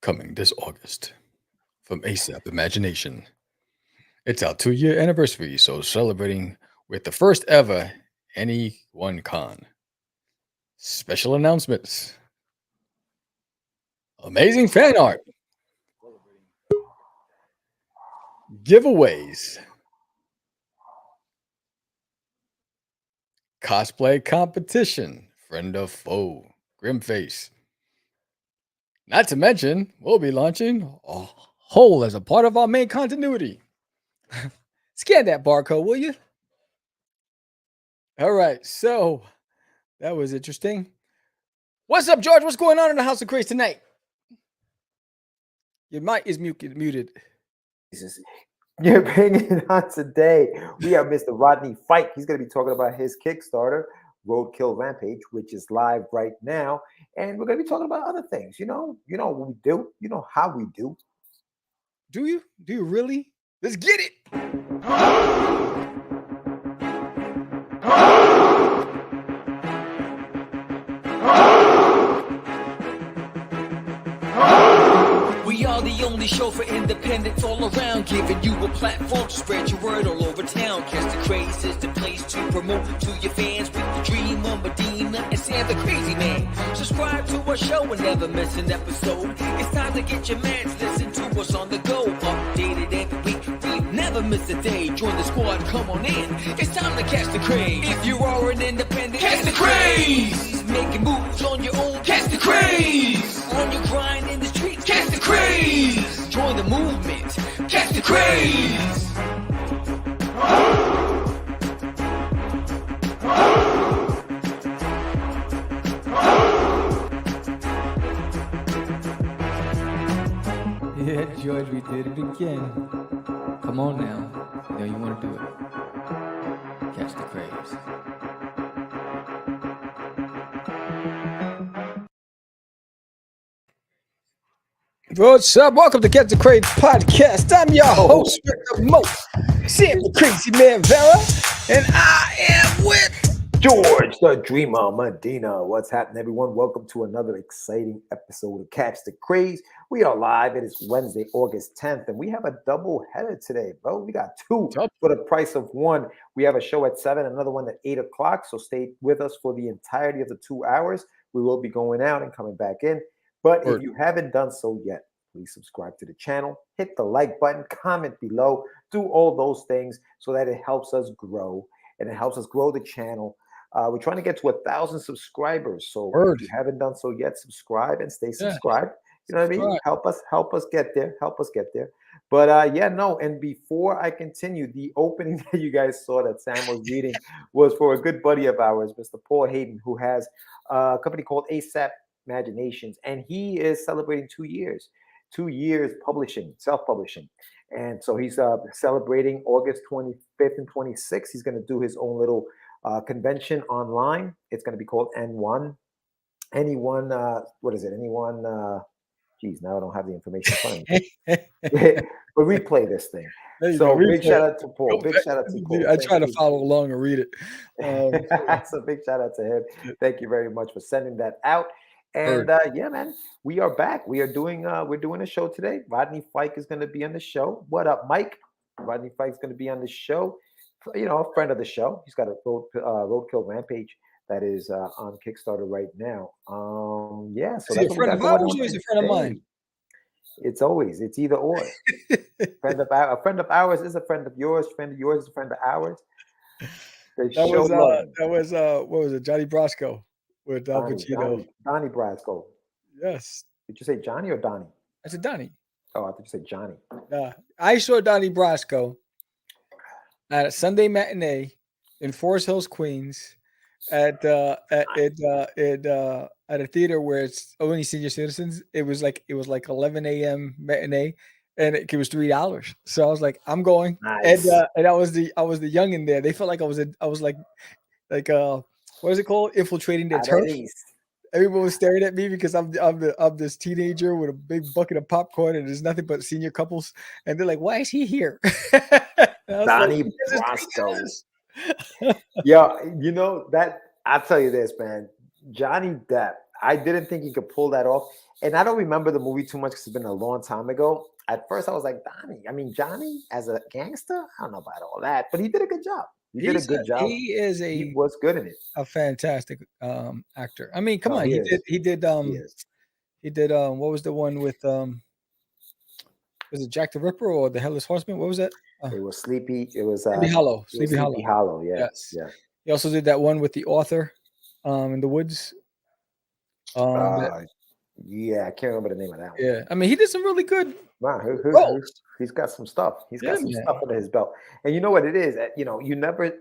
Coming this August from ASAP Imagination. It's our 2-year anniversary, so celebrating with the first ever Any1 Con. Special announcements, amazing fan art, giveaways, cosplay competition, friend of foe, Grimface. Not to mention, we'll be launching a whole as a part of our main continuity. Scan that barcode, will you? All right, so that was interesting. What's up, George? What's going on in the House of Craze tonight? Your mic is muted. You're bringing on today. We have Mr. Rodney Fyke. He's going to be talking about his Kickstarter, Roadkill Rampage, which is live right now. And we're going to be talking about other things. You know what we do. You know how we do. Do you? Do you really? Let's get it. We are the only show for independents all around, giving you a platform to spread your word all over town. Catch the Craze is the place to promote to your fans with the dream of Medina and Sam the Crazy Man. Subscribe to our show and never miss an episode. It's time to get your mans, listen to us on the go. Updated every week, we never miss a day. Join the squad, come on in. It's time to catch the Craze. If you are an independent, catch the Craze. Making moves on your own, catch the Craze. On your grind in the streets, catch the Craze. Join the movement, catch the Craze. Yeah, George, we did it again. Come on now. You know you want to do it. Catch the Craze. What's up? Welcome to Catch the Craze podcast. I'm your host, Mo, Sam the Crazy Man Vera, and I am with George, the Dreamer Medina. What's happening, everyone? Welcome to another exciting episode of Catch the Craze. We are live. It is Wednesday, August 10th, and we have a double header today, bro. We got two for the price of one. We have a show at 7, another one at 8 o'clock, so stay with us for the entirety of the 2 hours. We will be going out and coming back in. But if you haven't done so yet, please subscribe to the channel, hit the like button, comment below, do all those things so that it helps us grow, and it helps us grow the channel. We're trying to get to 1,000 subscribers. So if you haven't done so yet, subscribe and stay subscribed. You know what I mean? Help us get there. But and before I continue, the opening that you guys saw that Sam was reading was for a good buddy of ours, Mr. Paul Hayden, who has a company called ASAP Imaginations, and he is celebrating 2 years. 2 years publishing, self-publishing. And so he's celebrating August 25th and 26th. He's going to do his own little convention online. It's going to be called N1. Anyone, what is it? Anyone, geez, now I don't have the information in front of me. But replay this thing. So big shout out to Paul. Big shout out to Paul. I try to follow along and read it. So big shout out to him. Thank you very much for sending that out. And yeah, man, we are back. We're doing a show today. Rodney Fyke is going to be on the show. What up, Mike? Rodney Fyke is going to be on the show. You know, a friend of the show. He's got a Roadkill Rampage that is on Kickstarter right now. Yeah, so that's a friend of ours or is a friend of mine? It's either or. A friend of ours is a friend of yours. Friend of yours is a friend of ours. That was what was it? Johnny Brasco. With Donnie Brasco. Yes. Did you say Johnny or Donnie? I said Donnie. Oh, I thought you said Johnny. I saw Donnie Brasco at a Sunday matinee in Forest Hills, Queens, at a theater where it's only senior citizens. It was like 11 a.m. matinee, and it was $3. So I was like, I'm going. Nice. And I was the youngin there. They felt like I was like what is it called? Infiltrating their turf. Everyone was staring at me because I'm this teenager with a big bucket of popcorn and there's nothing but senior couples. And they're like, why is he here? Donnie Brasco. Yeah, you know that I'll tell you this, man. Johnny Depp. I didn't think he could pull that off. And I don't remember the movie too much because it's been a long time ago. At first, I was like, Johnny as a gangster? I don't know about all that, but he did a good job. He did a good job. He was good in it. A fantastic actor. I mean, come on, he did what was the one with was it Jack the Ripper or the Headless Horseman? What was that? It was Sleepy. It was Sleepy Hollow. Sleepy Hollow. Yeah. Yes. Yeah. He also did that one with the author in the woods. Yeah, I can't remember the name of that one. Yeah, I mean, he did some really good. Wow, he's got some stuff. He's got some stuff under his belt. And you know what it is? You never.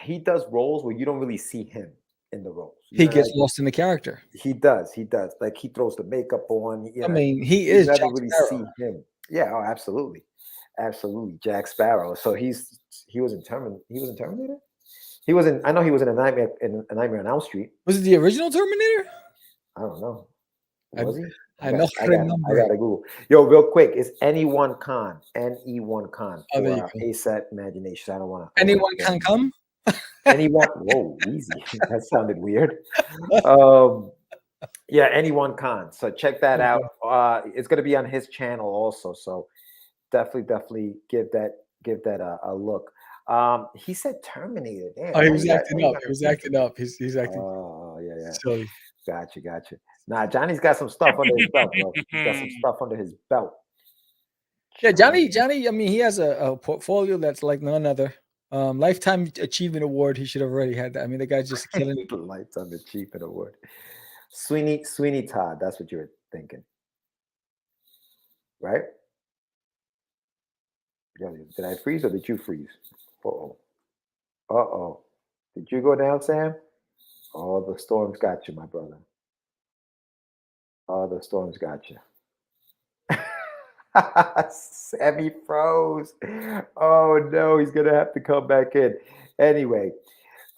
He does roles where you don't really see him in the roles. He gets lost in the character. He does. Like he throws the makeup on. I mean, he is. You never really see him. Yeah. Oh, absolutely, Jack Sparrow. So he was in Terminator. He was in. I know he was in a Nightmare on Elm Street. Was it the original Terminator? I don't know. Was he? I gotta Google. Yo, real quick, is Anyone Con? NE1 Con for ASAP Imagination. I don't want to. Anyone can come. Anyone? Whoa, easy. That sounded weird. Yeah, Anyone Con. So check that out. It's gonna be on his channel also. So definitely give that a look. He said Terminator. Damn, he was acting up. He's acting. Oh yeah. Silly. Gotcha. Nah, Johnny's got some stuff under his belt, bro. He's got some stuff under his belt. Yeah, Johnny. I mean, he has a portfolio that's like none other. Lifetime Achievement Award. He should have already had that. I mean, the guy's just killing it. Lifetime Achievement Award. Sweeney Todd. That's what you were thinking, right? Yeah, did I freeze or did you freeze? Uh-oh. Did you go down, Sam? Oh, the storms got you, my brother. Oh, the storms got you. Sammy froze. Oh, no, he's going to have to come back in. Anyway,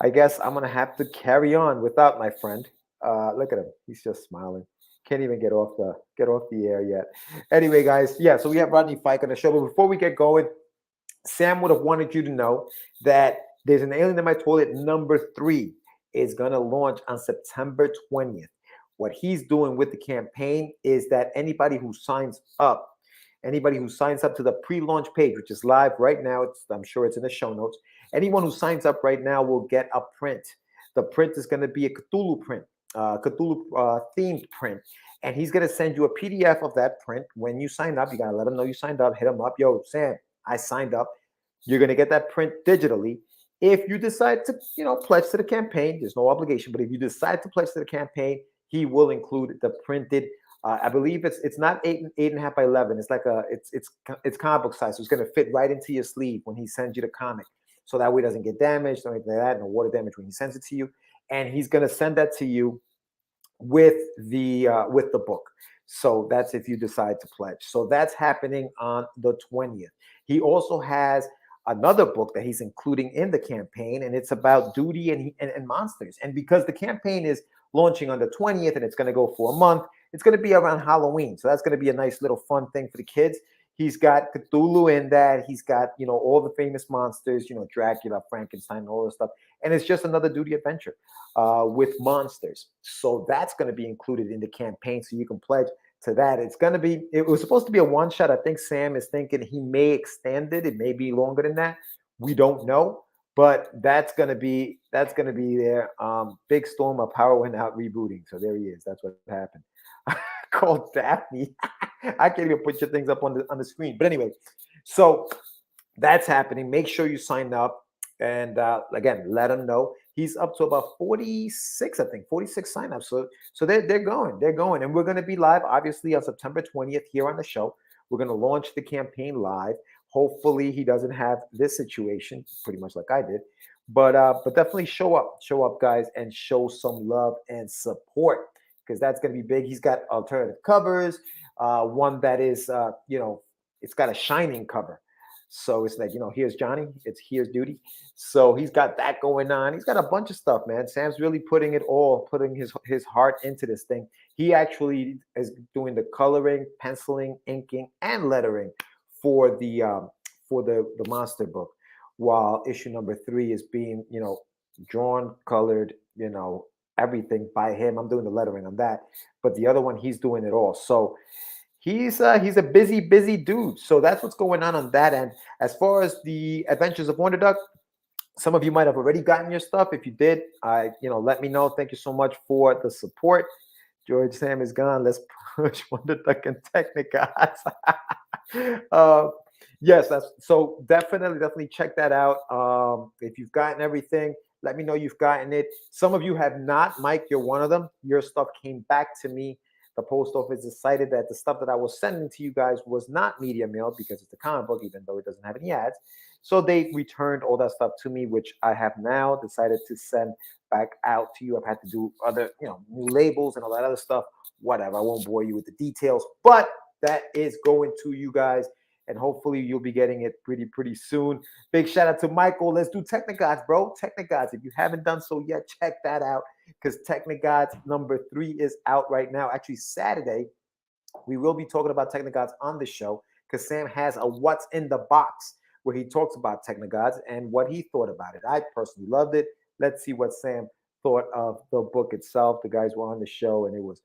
I guess I'm going to have to carry on without my friend. Look at him. He's just smiling. Can't even get off the air yet. Anyway, guys, yeah, so we have Rodney Fyke on the show. But before we get going, Sam would have wanted you to know that there's an Alien in My Toilet number 3 is going to launch on September 20th. What he's doing with the campaign is that anybody who signs up to the pre-launch page, which is live right now, I'm sure it's in the show notes. Anyone who signs up right now will get a print. The print is going to be a Cthulhu print, Cthulhu themed print. And he's going to send you a PDF of that print. When you sign up, you got to let him know you signed up. Hit him up. Yo, Sam, I signed up. You're going to get that print digitally. If you decide to, pledge to the campaign, there's no obligation. But if you decide to pledge to the campaign, he will include the printed. I believe it's not 8.5 by 11. It's like it's comic book size. So it's going to fit right into your sleeve when he sends you the comic. So that way it doesn't get damaged or anything like that. No water damage when he sends it to you. And he's going to send that to you with the book. So that's if you decide to pledge. So that's happening on the 20th. He also has another book that he's including in the campaign, and it's about duty and monsters. And because the campaign is launching on the 20th and it's going to go for a month, it's going to be around Halloween. So that's going to be a nice little fun thing for the kids. He's got Cthulhu in that. He's got, all the famous monsters, Dracula, Frankenstein, all this stuff. And it's just another duty adventure with monsters. So that's going to be included in the campaign. So you can pledge to that. It was supposed to be a one shot. I think Sam is thinking he may extend it. It may be longer than that. We don't know, but that's going to be there. Big storm of power went out rebooting. So there he is. That's what happened. Called Daphne. I can't even put your things up on the screen. But anyway, so that's happening. Make sure you sign up. And again, let him know. He's up to about 46 signups. So they're going. And we're going to be live, obviously, on September 20th here on the show. We're going to launch the campaign live. Hopefully he doesn't have this situation, pretty much like I did. But definitely show up, guys, and show some love and support, because that's going to be big. He's got alternative covers. One that is, it's got a shining cover. So it's like, here's Johnny, here's Duty. So he's got that going on. He's got a bunch of stuff, man. Sam's really putting his heart into this thing. He actually is doing the coloring, penciling, inking, and lettering for the monster book, while issue number 3 is being, drawn, colored, everything by him. I'm doing the lettering on that, but the other one, he's doing it all. So he's a busy dude. So that's what's going on that end. As far as the Adventures of Wonder Duck, some of you might have already gotten your stuff. If you did, let me know. Thank you so much for the support. George Sam is gone. Let's push Wonder Duck and Technicots. Yes, so definitely check that out. If you've gotten everything, let me know you've gotten it. Some of you have not. Mike, you're one of them. Your stuff came back to me. The post office decided that the stuff that I was sending to you guys was not media mail because it's a comic book, even though it doesn't have any ads. So they returned all that stuff to me, which I have now decided to send back out to you. I've had to do other, new labels and all that other stuff. Whatever. I won't bore you with the details, but that is going to you guys, and hopefully you'll be getting it pretty soon. Big shout out to Michael. Let's do Technicots, bro. Technicots. If you haven't done so yet, check that out because Technicots number 3 is out right now. Actually, Saturday, we will be talking about Technicots on the show because Sam has a What's in the Box where he talks about Technicots and what he thought about it. I personally loved it. Let's see what Sam thought of the book itself. The guys were on the show, and it was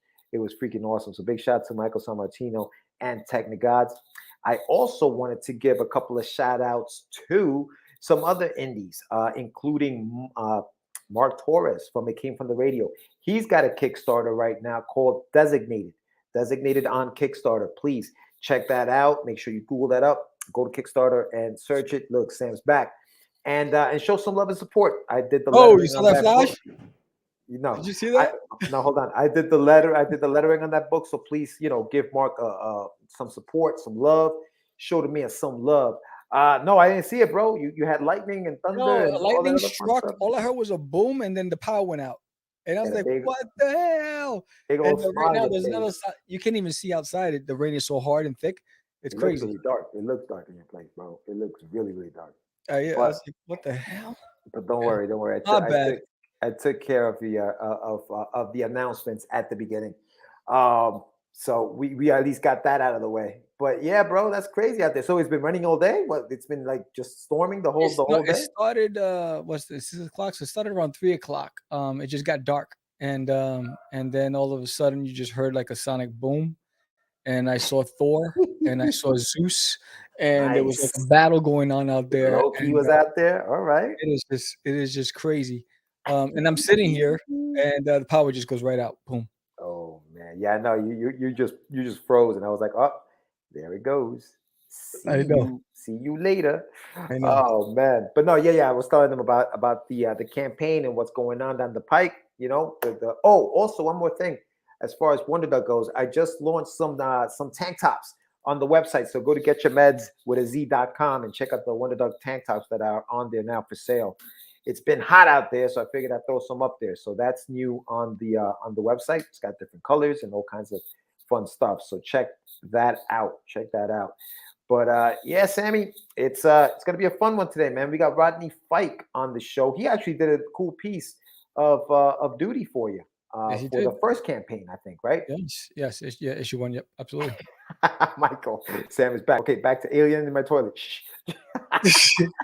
freaking awesome. So big shout out to Michael Sammartino and Technicots. I also wanted to give a couple of shout outs to some other indies, including Mark Torres from It Came From the Radio. He's got a Kickstarter right now called Designated on Kickstarter. Please check that out. Make sure you Google that up. Go to Kickstarter and search it. Look, Sam's back. And show some love and support. I did the you saw that flash? Did you see that? No, hold on. I did the lettering on that book. So please, give Mark some support, some love. Show to me some love. No, I didn't see it, bro. You had lightning and thunder. No, and lightning struck. All I heard was a boom, and then the power went out. And I was like, "What the hell?" And right now, there's another side. You can't even see outside. The rain is so hard and thick. It's crazy. Really dark. It looks dark in your place, bro. It looks really dark. Yeah, but, I was like, what the hell? But don't worry. I took care of the announcements at the beginning. So we at least got that out of the way. But yeah, bro, that's crazy out there. So it's been raining all day. What? It's been like just storming the whole day. It started. What's this? 6 o'clock. So it started around 3 o'clock. It just got dark, and then all of a sudden you just heard like a sonic boom, and I saw Thor, and I saw Zeus, and there was like a battle going on out there. He was out there. All right. It is just crazy. And I'm sitting here, and the power just goes right out. Boom. Oh man, yeah, no, you just froze, and I was like, oh, there it goes. See you later. I know. Oh man, but no, yeah. I was telling them about the campaign and what's going on down the pike. Also one more thing, as far as Wonder Duck goes, I just launched some tank tops on the website. So go to getyourmeds.com and check out the Wonder Duck tank tops that are on there now for sale. It's been hot out there, so I figured I'd throw some up there. So that's new on the website. It's got different colors and all kinds of fun stuff. So check that out. But yeah, Sammy, it's gonna be a fun one today, man. We got Rodney Fyke on the show. He actually did a cool piece of duty for you for the first campaign, I think, right? Yes, issue 1. Yep, absolutely. Michael, Sam is back. Okay, back to Alien in my toilet.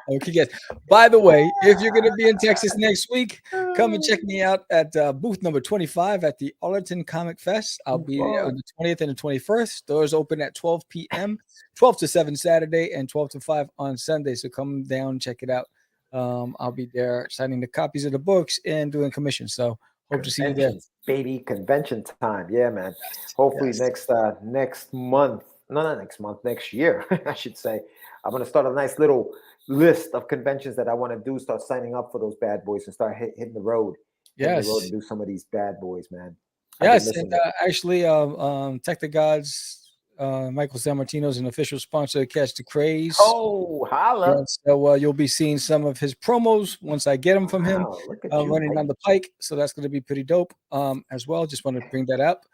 Okay, guys. By the way, if you're going to be in Texas next week, come and check me out at booth number 25 at the Arlington Comic Fest. I'll be there on the 20th and the 21st. Doors open at 12 p.m., 12 to 7 Saturday, and 12 to 5 on Sunday. So come down, check it out. I'll be there signing the copies of the books and doing commissions. So hope to see you there. Baby, convention time. Yeah, man. Hopefully next month. No, not next month, next year, I should say. I'm going to start a nice little list of conventions that I want to do, start signing up for those bad boys and start hitting the road. Yes. And do some of these bad boys, man. Yes, and actually, Tech the Gods, Michael Sammartino is an official sponsor of Catch the Craze. Oh, holla. So you'll be seeing some of his promos once I get them from him running down the pike. So that's going to be pretty dope as well. Just want to bring that up.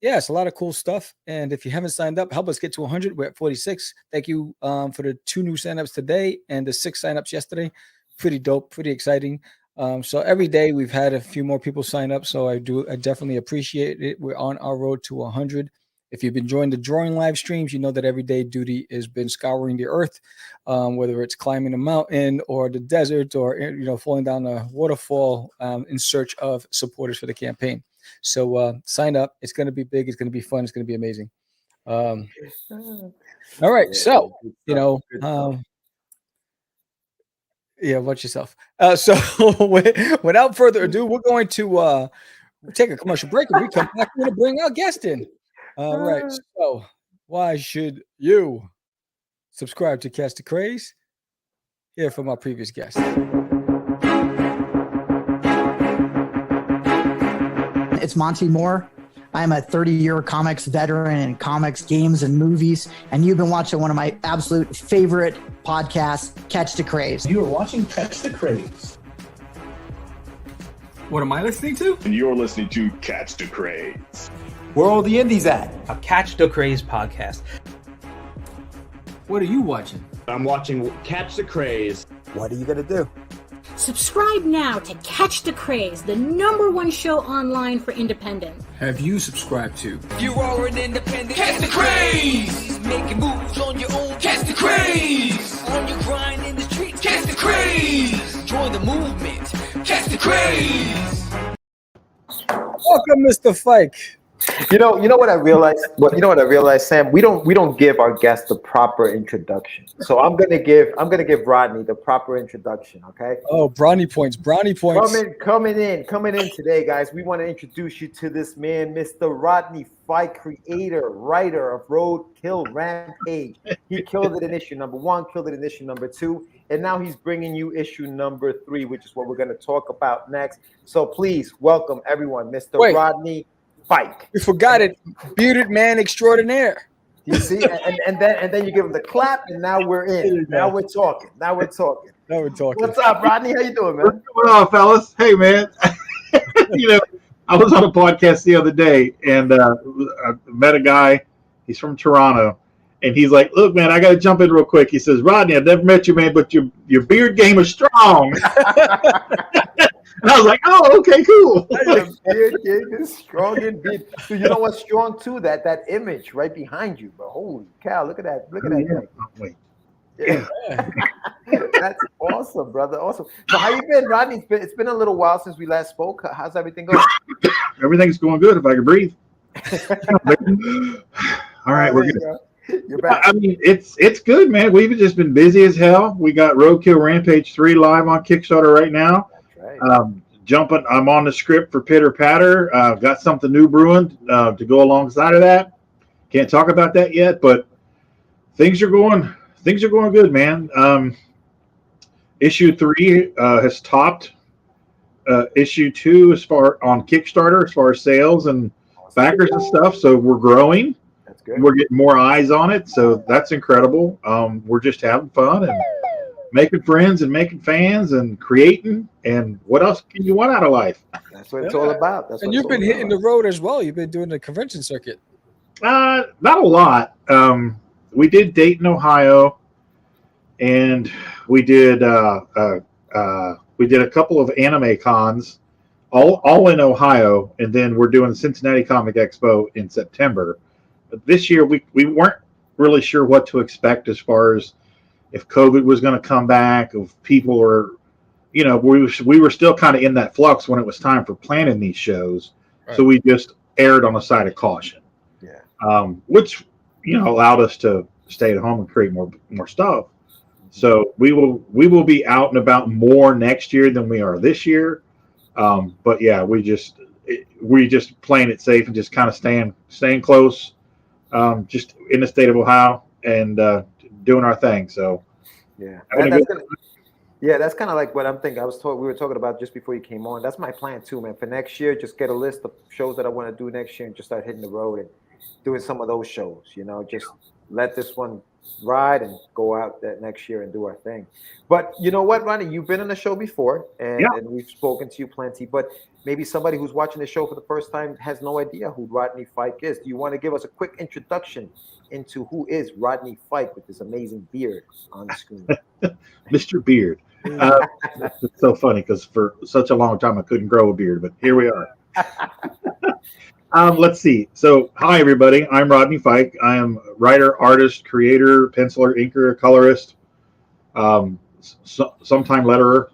Yeah, it's a lot of cool stuff. And if you haven't signed up, help us get to 100. We're at 46. Thank you for the 2 new signups today and the 6 signups yesterday. Pretty dope, pretty exciting. So every day we've had a few more people sign up. So I definitely appreciate it. We're on our road to 100. If you've been enjoying the drawing live streams, you know that everyday duty has been scouring the earth, whether it's climbing a mountain or the desert or falling down a waterfall in search of supporters for the campaign. So sign up. It's going to be big. It's going to be fun. It's going to be amazing. All right. So, watch yourself. So without further ado, we're going to take a commercial break, and we come back. We're going to bring our guest in. All right. So why should you subscribe to Catch the Craze? Hear from our previous guest. It's Monty Moore. I'm a 30-year comics veteran in comics, games, and movies, and you've been watching one of my absolute favorite podcasts, Catch the Craze. You are watching Catch the Craze. What am I listening to? And you're listening to Catch the Craze. Where are all the indies at? A Catch the Craze podcast. What are you watching? I'm watching Catch the Craze. What are you going to do? Subscribe now to Catch the Craze, the #1 show online for independent. Have you subscribed to? You are an independent. Catch the Craze. Making moves on your own. Catch the Craze. On your grind in the streets. Catch the Craze. Join the movement. Catch the Craze. Welcome, Mr. Fyke. You know what I realized, Sam. We don't give our guests the proper introduction. So I'm gonna give Rodney the proper introduction. Okay. Oh, brownie points. Coming in today, guys. We want to introduce you to this man, Mr. Rodney Fyke, creator, writer of Roadkill, Rampage. He killed it in issue #1, killed it in issue #2, and now he's bringing you issue #3, which is what we're going to talk about next. So please welcome everyone, Mr. Rodney Fyke. You forgot it, bearded man extraordinaire. You see, and then you give him the clap, and now we're in. Now we're talking. What's up, Rodney? How you doing, man? What's going on, fellas? Hey, man. I was on a podcast the other day, and I met a guy. He's from Toronto, and he's like, "Look, man, I got to jump in real quick." He says, "Rodney, I've never met you, man, but your beard game is strong." And I was like, "Oh, okay, cool." Your beard game is strong indeed. So you know what's strong too? That image right behind you, bro. Holy cow! Look at that! Look at that thing. Wait. Yeah. That's awesome, brother. Awesome. So how you been, Rodney? It's been a little while since we last spoke. How's everything going? Everything's going good if I can breathe. All right, we're good. You're back. I mean, it's good, man. We've just been busy as hell. We got Roadkill Rampage 3 live on Kickstarter right now. That's right. I'm on the script for Pitter Patter. Got something new brewing to go alongside of that. Can't talk about that yet, but things are going good, man. Issue 3 has topped issue 2 as far on Kickstarter as far as sales and backers and stuff. So we're growing. That's good. We're getting more eyes on it. So that's incredible. We're just having fun and making friends and making fans and creating. And what else can you want out of life? That's what it's all about. And you've been hitting the road as well. You've been doing the convention circuit. Not a lot. We did Dayton, Ohio, and we did a couple of anime cons, all in Ohio, and then we're doing Cincinnati Comic Expo in September. But this year we weren't really sure what to expect as far as if COVID was going to come back, if people were, we were still kind of in that flux when it was time for planning these shows. Right. So we just erred on the side of caution. Yeah. Which allowed us to stay at home and create more stuff. So we will be out and about more next year than we are this year. But yeah, we just playing it safe and just kind of staying close, just in the state of Ohio and doing our thing. So yeah, that's kind of like what I'm thinking. We were talking about just before you came on. That's my plan too, man. For next year, just get a list of shows that I want to do next year and just start hitting the road and doing some of those shows. Just let this one ride and go out that next year and do our thing. But you know what, Rodney, you've been on the show before and we've spoken to you plenty, but maybe somebody who's watching the show for the first time has no idea who Rodney Fyke is. Do you want to give us a quick introduction into who is Rodney Fyke with this amazing beard on the screen? Mr. Beard. It's so funny because for such a long time I couldn't grow a beard, but here we are. Let's see. So, hi everybody. I'm Rodney Fyke. I am writer, artist, creator, penciler, inker, colorist, sometime letterer.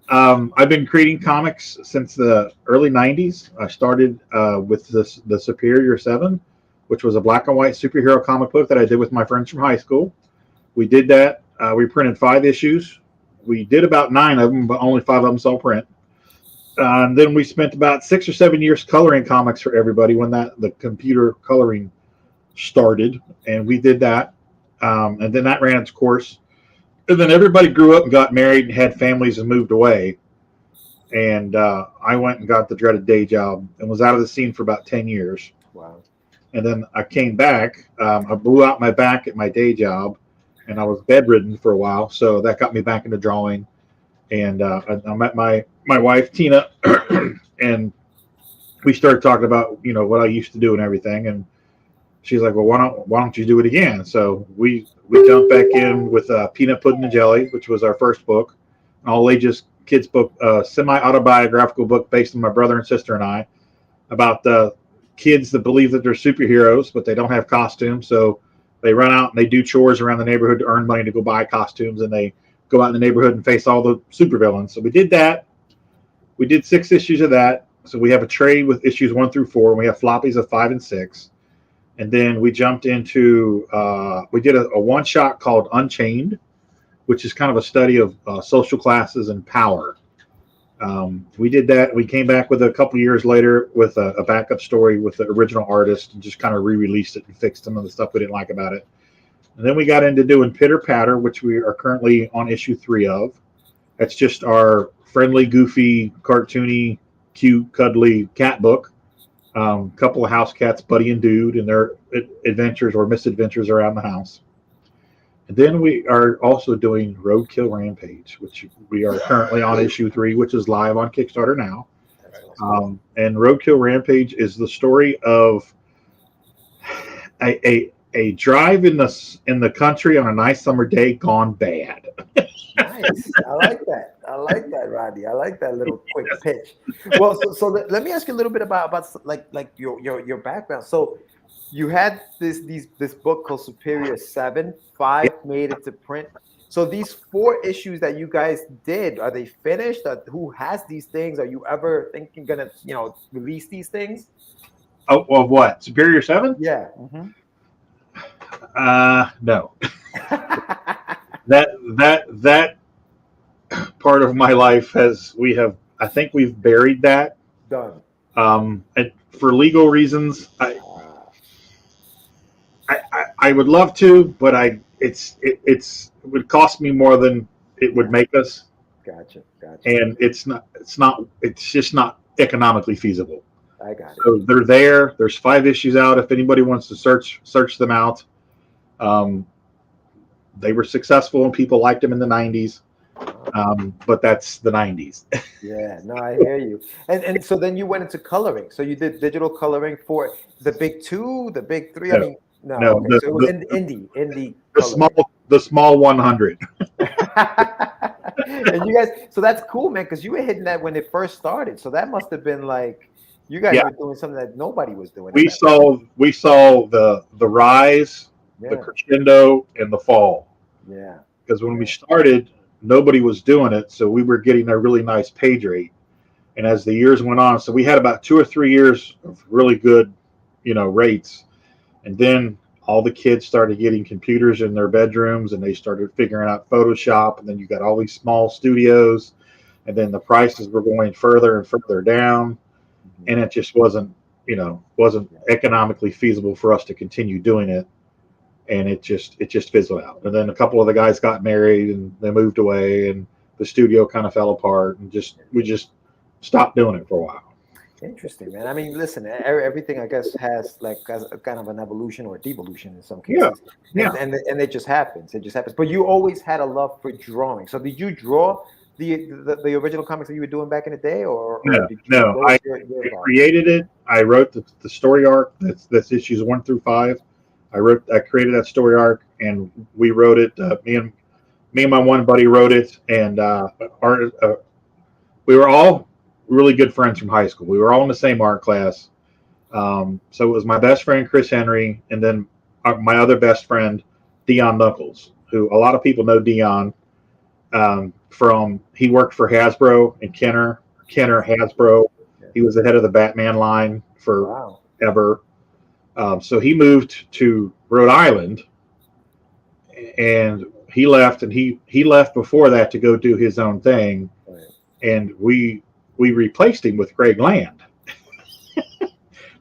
I've been creating comics since the early '90s. I started with the Superior 7, which was a black and white superhero comic book that I did with my friends from high school. We did that. We printed 5 issues. We did about 9 of them, but only 5 of them saw print. And then we spent about 6 or 7 years coloring comics for everybody when the computer coloring started, and we did that. And then that ran its course. And then everybody grew up and got married and had families and moved away. And I went and got the dreaded day job and was out of the scene for about 10 years. Wow. And then I came back. I blew out my back at my day job, and I was bedridden for a while. So that got me back into drawing. And I met my wife, Tina, and we started talking about, what I used to do and everything. And she's like, well, why don't you do it again? So we jumped back in with Peanut Pudding and Jelly, which was our first book, an all ages kids book, semi-autobiographical book based on my brother and sister and I, about the kids that believe that they're superheroes, but they don't have costumes. So they run out and they do chores around the neighborhood to earn money to go buy costumes, and they go out in the neighborhood and face all the supervillains. So we did that. We did 6 issues of that. So we have a trade with issues 1 through 4, and we have floppies of 5 and 6. And then we jumped into, we did a one-shot called Unchained, which is kind of a study of social classes and power. We did that. We came back with a couple years later with a backup story with the original artist and just kind of re-released it and fixed some of the stuff we didn't like about it. And then we got into doing Pitter Patter, which we are currently on issue 3 of. That's just our friendly, goofy, cartoony, cute, cuddly cat book. Couple of house cats, Buddy and Dude, and their adventures or misadventures around the house. And then we are also doing Roadkill Rampage, which we are currently on issue 3, which is live on Kickstarter now. And Roadkill Rampage is the story of a drive in the country on a nice summer day gone bad. Nice. I like that, Rodney. I like that little quick pitch. Well, so let me ask you a little bit about like your background. So you had this book called Superior 7, 5 made it to print. So these 4 issues that you guys did, are they finished? Who has these things? Are you ever thinking gonna release these things? Oh, of what? Superior 7? Yeah. No. that part of my life I think we've buried that. Done. And for legal reasons, I would love to, but it would cost me more than it would make us. Gotcha. And it's just not economically feasible. I got it. So they're there. There's 5 issues out. If anybody wants to search them out. They were successful and people liked them in the 90s. But that's the 90s. Yeah, no, I hear you. And so then you went into coloring. So you did digital coloring for the big 2, the big 3. No, no. Okay. So it was indie. The small 100. And you guys, so that's cool, man, because you were hitting that when it first started. So that must have been like you guys were doing something that nobody was doing. We saw the rise, the crescendo, and the fall. Yeah. Because when we started, nobody was doing it, so we were getting a really nice page rate. And as the years went on, so we had about 2 or 3 years of really good, rates. And then all the kids started getting computers in their bedrooms, and they started figuring out Photoshop. And then you got all these small studios, and then the prices were going further and further down, and it just wasn't economically feasible for us to continue doing it. And it just fizzled out. And then a couple of the guys got married and they moved away, and the studio kind of fell apart, and we just stopped doing it for a while. Interesting, man. I mean, listen, everything I guess has a kind of an evolution or devolution in some cases. Yeah. And it just happens. It just happens. But you always had a love for drawing. So did you draw the original comics that you were doing back in the day, or no? I created it. I wrote the story arc. That's issues 1 through 5. I created that story arc, and we wrote it. Me and my one buddy wrote it, and we were all really good friends from high school. We were all in the same art class, So it was my best friend Chris Henry, and then my other best friend Dion Knuckles, who a lot of people know Dion from. He worked for Hasbro and Kenner Hasbro. He was the head of the Batman line forever. So he moved to Rhode Island, and he left, and he left before that to go do his own thing, and we replaced him with Greg Land.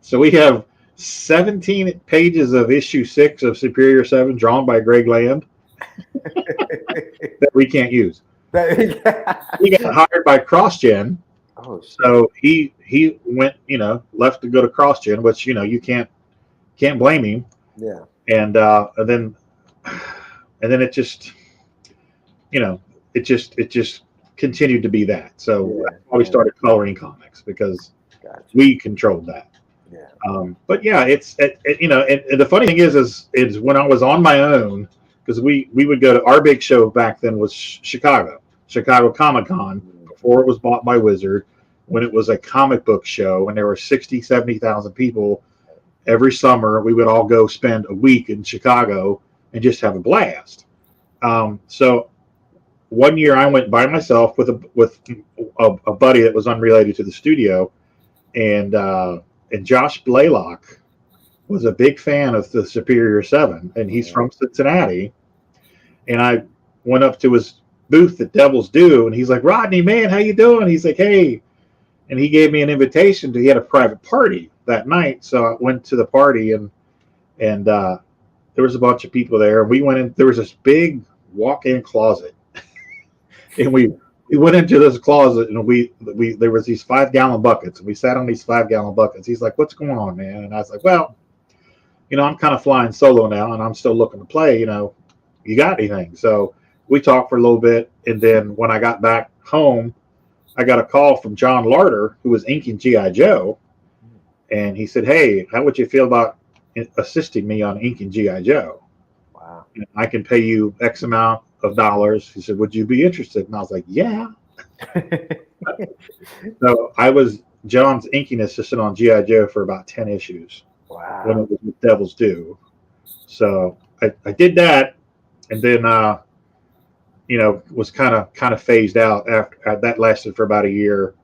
So we have 17 pages of issue 6 of Superior 7 drawn by Greg Land that we can't use. He got hired by CrossGen. So he went, left to go to CrossGen, which you can't blame him. Yeah. And then it just it just continued to be that. So that's why we started coloring comics, because we controlled that. Yeah. But yeah, it's and the funny thing is when I was on my own, because we would go to our big show back then was Chicago Comic-Con, before it was bought by Wizard, when it was a comic book show, and there were 70,000 people every summer. We would all go spend a week in Chicago and just have a blast. So one year I went by myself with a buddy that was unrelated to the studio, and Josh Blaylock was a big fan of the Superior 7, and he's from Cincinnati. And I went up to his booth at Devil's Due, and he's like, "Rodney, man, how you doing?" He's like, "Hey," and he gave me an invitation he had a private party that night. So I went to the party, and there was a bunch of people there. We went in. There was this big walk-in closet, and we went into this closet, and there was these 5-gallon buckets, and we sat on these 5-gallon buckets. He's like, "What's going on, man?" And I was like, "Well, I'm kind of flying solo now, and I'm still looking to play. You got anything?" So we talked for a little bit, and then when I got back home, I got a call from John Larder, who was inking G.I. Joe, and he said, "Hey, how would you feel about assisting me on inking G.I. Joe? Wow. I can pay you X amount of dollars." He said, "Would you be interested?" And I was like, "Yeah." So I was John's inking assistant on G.I. Joe for about 10 issues. Wow. When it was with Devil's Due. So I did that, and then was kind of phased out after that. Lasted for about a year,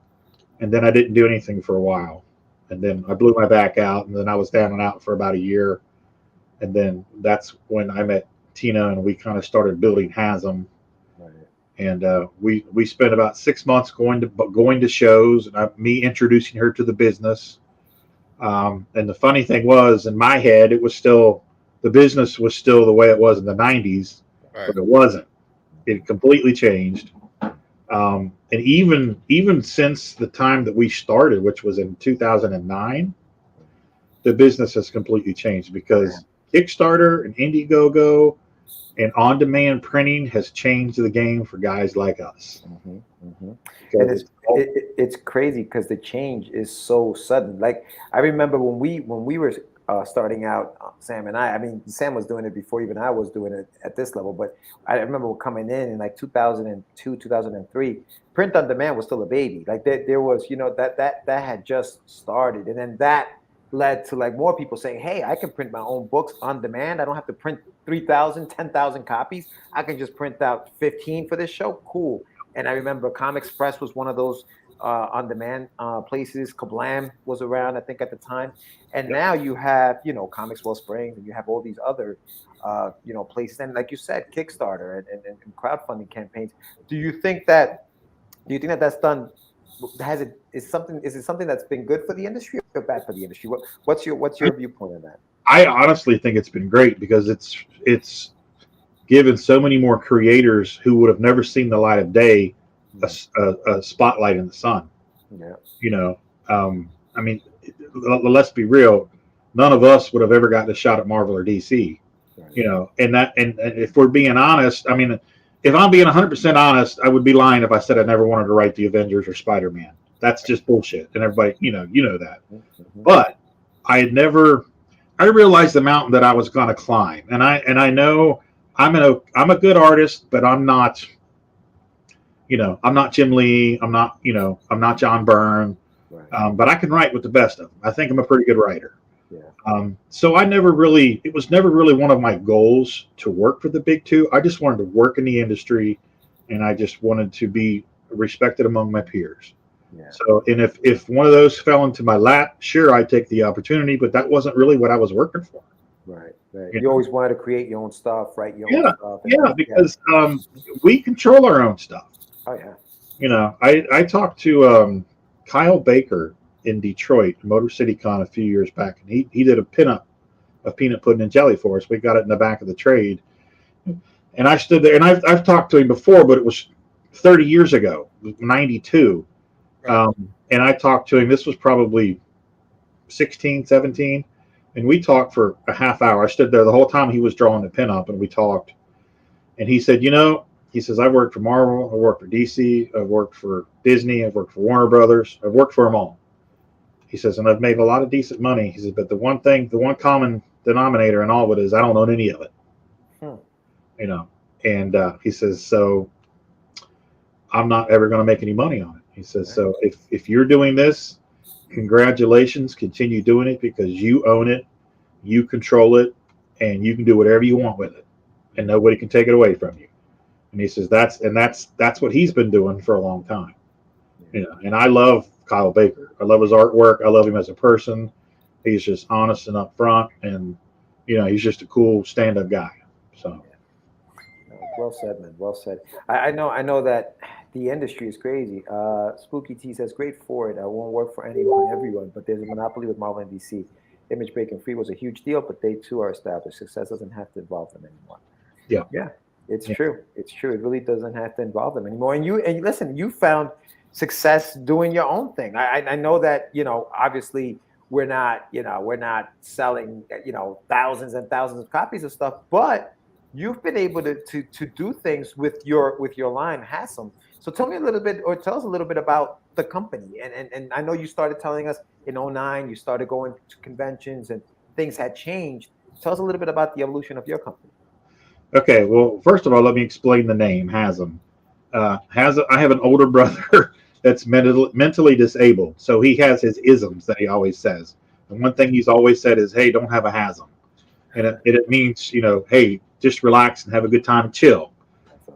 and then I didn't do anything for a while, and then I blew my back out, and then I was down and out for about a year, and then that's when I met Tina, and we kind of started building Hasm. Right. And we spent about 6 months going to shows, and me introducing her to the business. And the funny thing was, in my head, the business was still the way it was in the 90s, but it wasn't. It completely changed. And even since the time that we started, which was in 2009, the business has completely changed, because Kickstarter and Indiegogo and on-demand printing has changed the game for guys like us. And it's crazy because the change is so sudden. Like, I remember when we were starting out, Sam and I mean, Sam was doing it before even I was doing it at this level, but I remember coming in like 2002, 2003, print on demand was still a baby. Like there was, that had just started. And then that led to like more people saying, "Hey, I can print my own books on demand. I don't have to print 3,000, 10,000 copies. I can just print out 15 for this show." Cool. And I remember Comics Press was one of those on-demand places. Kablam was around, I think, at the time. And now you have, Comics Wellspring, and you have all these other, places. And like you said, Kickstarter and crowdfunding campaigns. Do you think that that's done? Is it something that's been good for the industry or bad for the industry? What's your viewpoint on that? I honestly think it's been great, because it's given so many more creators who would have never seen the light of day a spotlight in the sun. Yeah. I mean, let's be real. None of us would have ever gotten a shot at Marvel or DC. Right. And if we're being honest, I mean, if I'm being 100% honest, I would be lying if I said I never wanted to write the Avengers or Spider-Man. That's just bullshit. And everybody, you know that. Mm-hmm. But I realized the mountain that I was going to climb. And I know I'm a good artist, but I'm not, I'm not Jim Lee. I'm not John Byrne. Right. But I can write with the best of them. I think I'm a pretty good writer. Yeah. So it was never really one of my goals to work for the big two. I just wanted to work in the industry, and I just wanted to be respected among my peers. Yeah. So, and if one of those fell into my lap, sure, I'd take the opportunity, but that wasn't really what I was working for. Right. You always wanted to create your own stuff, write your own stuff. Because we control our own stuff. Oh yeah. You know, I talked to Kyle Baker in Detroit, Motor City Con, a few years back, and he did a pinup of peanut pudding and jelly for us. We got it in the back of the trade, and I stood there, and I've talked to him before, but it was 30 years ago, 92. And I talked to him. This was probably 16, 17. And we talked for a half hour. I stood there the whole time he was drawing the pinup, and we talked. And he said, he says, I've worked for Marvel, I've worked for DC, I've worked for Disney, I've worked for Warner Brothers, I've worked for them all. He says, and I've made a lot of decent money. He says, but the one common denominator in all of it is I don't own any of it. And he says, so I'm not ever going to make any money on it. He says, so if you're doing this, congratulations, continue doing it because you own it, you control it, and you can do whatever you want with it, and nobody can take it away from you. And he says that's what he's been doing for a long time. And I love Kyle Baker. I love his artwork. I love him as a person. He's just honest and upfront, and he's just a cool stand-up guy. So, well said, man. Well said. I know that the industry is crazy. Spooky T says, "Great for it. I won't work for everyone, but there's a monopoly with Marvel and DC. Image breaking free was a huge deal, but they too are established. Success doesn't have to involve them anymore." Yeah. It's true. It's true. It really doesn't have to involve them anymore. And listen, you found success doing your own thing. I know that, obviously we're not selling, thousands and thousands of copies of stuff, but you've been able to do things with your line, Hasm. So tell us a little bit about the company. And I know you started telling us in 2009, you started going to conventions and things had changed. Tell us a little bit about the evolution of your company. Okay, well, first of all, let me explain the name, Hasm. I have an older brother that's mentally disabled, so he has his isms that he always says. And one thing he's always said is, hey, don't have a Hasm. And it means, hey, just relax and have a good time and chill.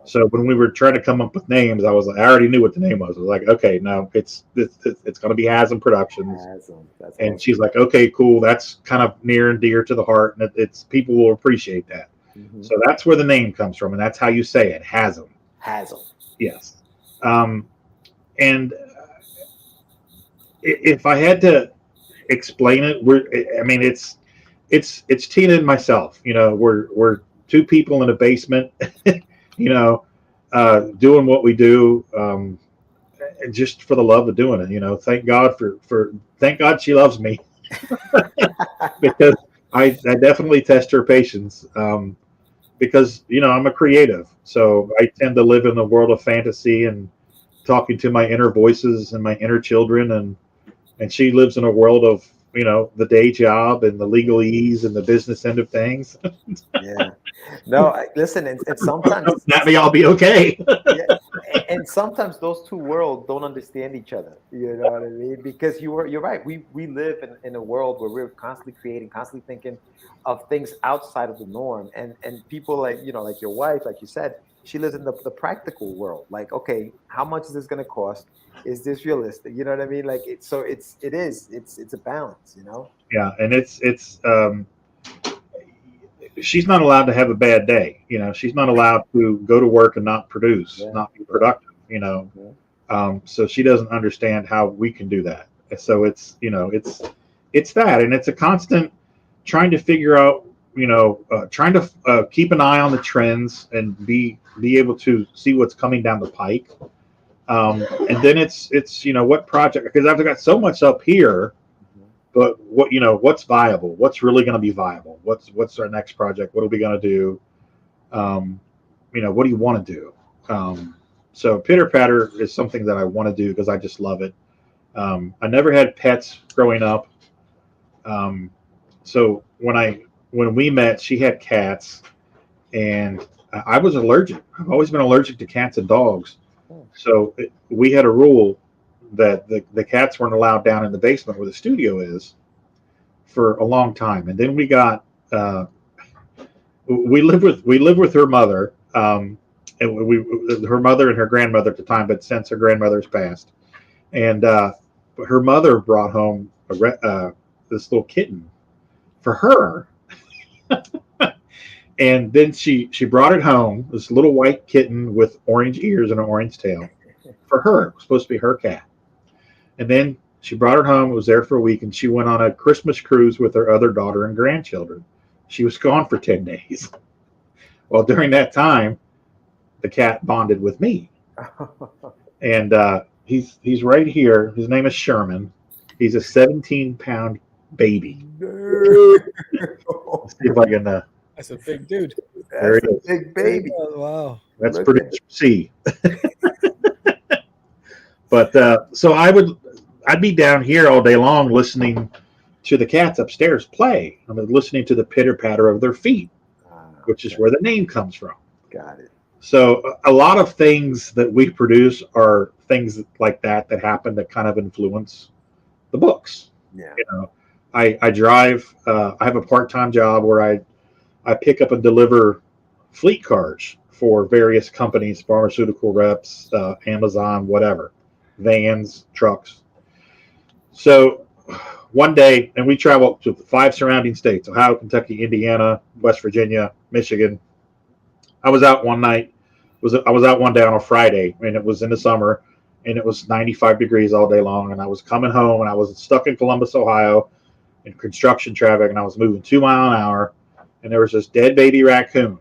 So when we were trying to come up with names, I was like, I already knew what the name was. I was like, okay, no, it's going to be Hasm Productions. And she's like, okay, cool. That's kind of near and dear to the heart, and it's people will appreciate that. Mm-hmm. So that's where the name comes from, and that's how you say it, Hasm. Hasm. Yes. And if I had to explain it, it's Tina and myself. We're two people in a basement, doing what we do, just for the love of doing it. Thank God thank God she loves me, because I definitely test her patience. Because I'm a creative, so I tend to live in the world of fantasy and talking to my inner voices and my inner children, and she lives in a world of the day job and the legalese and the business end of things. Yeah. No, listen, and sometimes that may all be okay. Yeah, and sometimes those two worlds don't understand each other. You know what I mean? Because you're right. We live in a world where we're constantly creating, constantly thinking of things outside of the norm, and people like like your wife, like you said, she lives in the practical world. Like, okay, how much is this going to cost? Is this realistic? You know what I mean? Like, it's a balance. Yeah, and she's not allowed to have a bad day. She's not allowed to go to work and not produce, not be productive. So she doesn't understand how we can do that. So it's that, and it's a constant trying to figure out, trying to keep an eye on the trends and be able to see what's coming down the pike. And then it's what project, because I've got so much up here, but what's viable? What's really going to be viable? What's our next project? What are we going to do? What do you want to do? So Pitter Patter is something that I want to do because I just love it. I never had pets growing up. So when we met, she had cats, and I was allergic. I've always been allergic to cats and dogs. So we had a rule that the cats weren't allowed down in the basement where the studio is for a long time. And then we got we lived with her mother, and her mother and her grandmother at the time, but since her grandmother's passed, and her mother brought home this little kitten for her. And then she brought it home, this little white kitten with orange ears and an orange tail for her. It was supposed to be her cat. And then she brought it home. It was there for a week, and she went on a Christmas cruise with her other daughter and grandchildren. She was gone for 10 days. Well, during that time, the cat bonded with me. And he's right here. His name is Sherman. He's a 17-pound baby. Let's see if I can... That's a big dude. That's a big baby. Oh, wow. That's pretty C. But so I'd be down here all day long listening to the cats upstairs play. I mean, listening to the pitter patter of their feet, which is where the name comes from. Got it. So a lot of things that we produce are things like that happen that kind of influence the books. Yeah. You know, I drive. I have a part-time job where I pick up and deliver fleet cars for various companies, pharmaceutical reps, Amazon, whatever, vans, trucks. So one day, and we travel to 5 surrounding states: Ohio, Kentucky, Indiana, West Virginia, Michigan. I was out one night. I was out one day on a Friday, and it was in the summer, and it was 95 degrees all day long. And I was coming home, and I was stuck in Columbus, Ohio, in construction traffic, and I was moving 2 miles an hour. And there was this dead baby raccoon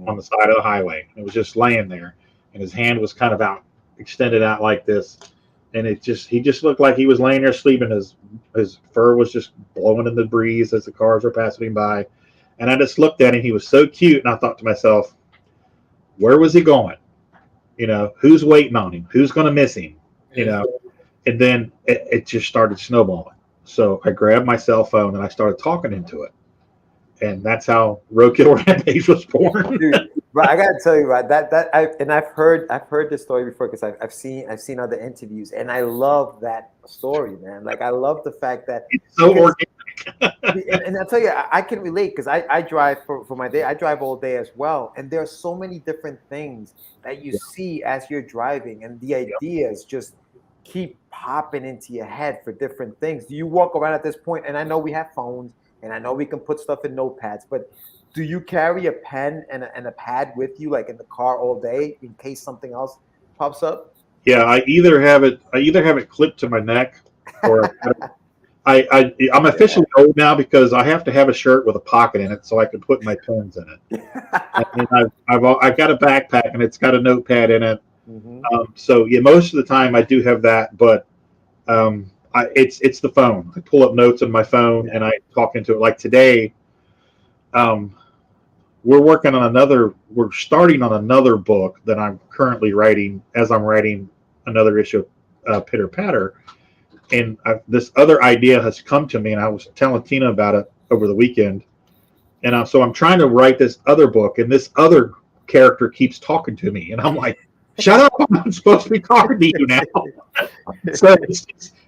on the side of the highway. It was just laying there, and his hand was kind of extended out like this. And he just looked like he was laying there sleeping. His fur was just blowing in the breeze as the cars were passing him by. And I just looked at him. He was so cute. And I thought to myself, where was he going? You know, who's waiting on him? Who's going to miss him? You know, and then it just started snowballing. So I grabbed my cell phone and I started talking into it. And that's how Roadkill Rampage was born. Dude, but I gotta tell you, right, I've heard this story before because I've seen other interviews, and I love that story, man. Like I love the fact that it's so organic. and I'll tell you, I can relate because I drive for my day. I drive all day as well, and there are so many different things that you see as you're driving, and the ideas just keep popping into your head for different things. Do you walk around at this point? And I know we have phones. And I know we can put stuff in notepads, but do you carry a pen and a pad with you, like in the car all day, in case something else pops up? Yeah, I either have it clipped to my neck, or I'm officially old now because I have to have a shirt with a pocket in it so I can put my pens in it. And I've got a backpack and it's got a notepad in it. Mm-hmm. So yeah, most of the time I do have that, but it's the phone. I pull up notes on my phone and I talk into it. Like today, we're starting on another book that I'm currently writing as I'm writing another issue of Pitter Patter. And this other idea has come to me, and I was telling Tina about it over the weekend. And so I'm trying to write this other book, and this other character keeps talking to me. And I'm like, shut up, I'm not supposed to be talking to you now. So